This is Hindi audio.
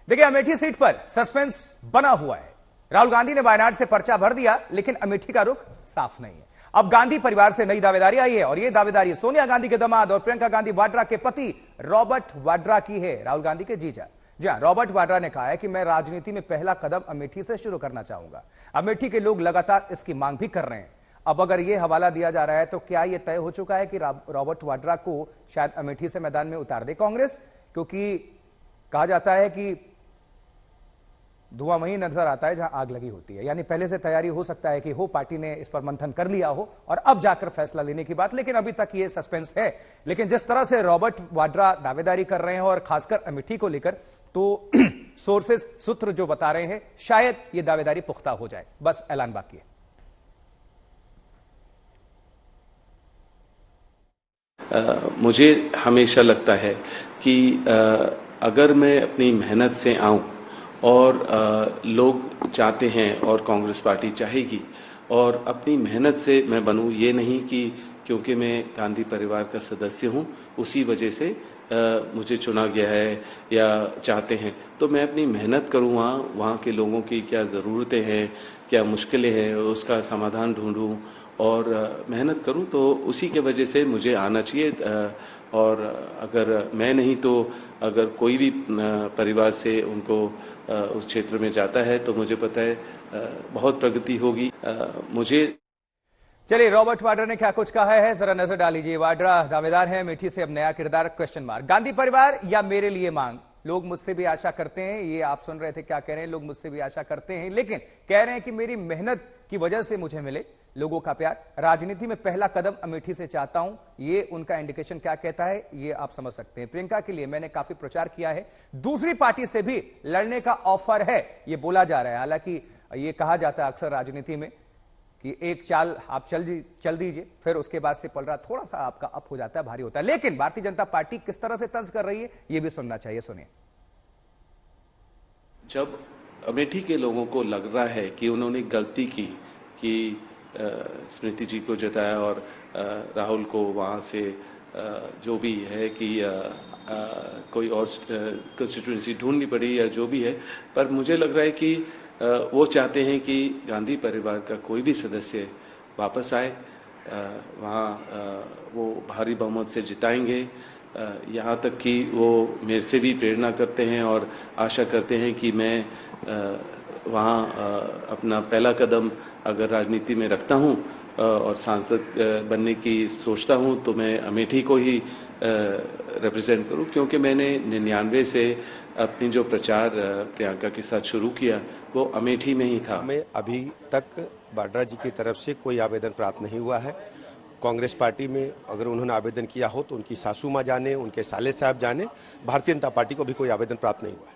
देखिए, अमेठी सीट पर सस्पेंस बना हुआ है। राहुल गांधी ने वायनाड से पर्चा भर दिया, लेकिन अमेठी का रुख साफ नहीं है। अब गांधी परिवार से नई दावेदारी आई है और यह दावेदारी सोनिया गांधी के दामाद और प्रियंका गांधी वाड्रा के पति रॉबर्ट वाड्रा की है, राहुल गांधी के जीजा। जी हां, रॉबर्ट वाड्रा ने कहा है कि मैं राजनीति में पहला कदम अमेठी से शुरू करना चाहूंगा। अमेठी के लोग लगातार इसकी मांग भी कर रहे हैं। अब अगर यह हवाला दिया जा रहा है तो क्या यह तय हो चुका है कि रॉबर्ट वाड्रा को शायद अमेठी से मैदान में उतार दे कांग्रेस? क्योंकि कहा जाता है कि धुआं वहीं नजर आता है जहां आग लगी होती है। यानी पहले से तैयारी हो सकता है कि पार्टी ने इस पर मंथन कर लिया हो और अब जाकर फैसला लेने की बात, लेकिन अभी तक ये सस्पेंस है। लेकिन जिस तरह से रॉबर्ट वाड्रा दावेदारी कर रहे हैं और खासकर अमेठी को लेकर, तो सोर्सेस, सूत्र जो बता रहे हैं, शायद ये दावेदारी पुख्ता हो जाए, बस ऐलान बाकी है। मुझे हमेशा लगता है कि अगर मैं अपनी मेहनत से आऊं और लोग चाहते हैं और कांग्रेस पार्टी चाहेगी और अपनी मेहनत से मैं बनूं, ये नहीं कि क्योंकि मैं गांधी परिवार का सदस्य हूं उसी वजह से मुझे चुना गया है या चाहते हैं, तो मैं अपनी मेहनत करूं, वहाँ के लोगों की क्या ज़रूरतें हैं, क्या मुश्किलें हैं, उसका समाधान ढूंढूं और मेहनत करूं, तो उसी के वजह से मुझे आना चाहिए। और अगर मैं नहीं तो अगर कोई भी परिवार से उनको उस क्षेत्र में जाता है तो मुझे पता है बहुत प्रगति होगी। मुझे चलिए, रॉबर्ट वाड्रा ने क्या कुछ कहा है जरा नजर डालीजिए। वाड्रा दावेदार है अमेठी से अब नया किरदार क्वेश्चन मार्क। गांधी परिवार या मेरे लिए मांग, लोग मुझसे भी आशा करते हैं। ये आप सुन रहे थे क्या कह रहे हैं, लोग मुझसे भी आशा करते हैं, लेकिन कह रहे हैं कि मेरी मेहनत की वजह से मुझे मिले लोगों का प्यार। राजनीति में पहला कदम अमेठी से चाहता हूं, ये उनका इंडिकेशन क्या कहता है ये आप समझ सकते हैं। प्रियंका के लिए मैंने काफी प्रचार किया है, दूसरी पार्टी से भी लड़ने का ऑफर है, ये बोला जा रहा है। हालांकि ये कहा जाता है अक्सर राजनीति में कि एक चाल आप चल दीजिए, फिर उसके बाद से पलड़ा थोड़ा सा आपका अप हो जाता है, भारी होता है। लेकिन भारतीय जनता पार्टी किस तरह से तंज कर रही है ये भी सुनना चाहिए, सुनिए। जब अमेठी के लोगों को लग रहा है कि उन्होंने गलती की कि स्मृति जी को जताया और राहुल को वहाँ से जो भी है कि कोई और कंस्टिट्यूएंसी ढूंढनी पड़ी या जो भी है, पर मुझे लग रहा है कि वो चाहते हैं कि गांधी परिवार का कोई भी सदस्य वापस आए, वहाँ वो भारी बहुमत से जिताएंगे। यहाँ तक कि वो मेरे से भी प्रेरणा करते हैं और आशा करते हैं कि मैं वहाँ अपना पहला कदम अगर राजनीति में रखता हूँ और सांसद बनने की सोचता हूँ तो मैं अमेठी को ही रिप्रेजेंट करूँ, क्योंकि मैंने 99 से अपनी जो प्रचार प्रियंका के साथ शुरू किया वो अमेठी में ही था। हमें अभी तक वाड्रा जी की तरफ से कोई आवेदन प्राप्त नहीं हुआ है। कांग्रेस पार्टी में अगर उन्होंने आवेदन किया हो तो उनकी सासू माँ जाने, उनके साले साहब जाने, भारतीय जनता पार्टी को भी कोई आवेदन प्राप्त नहीं हुआ है।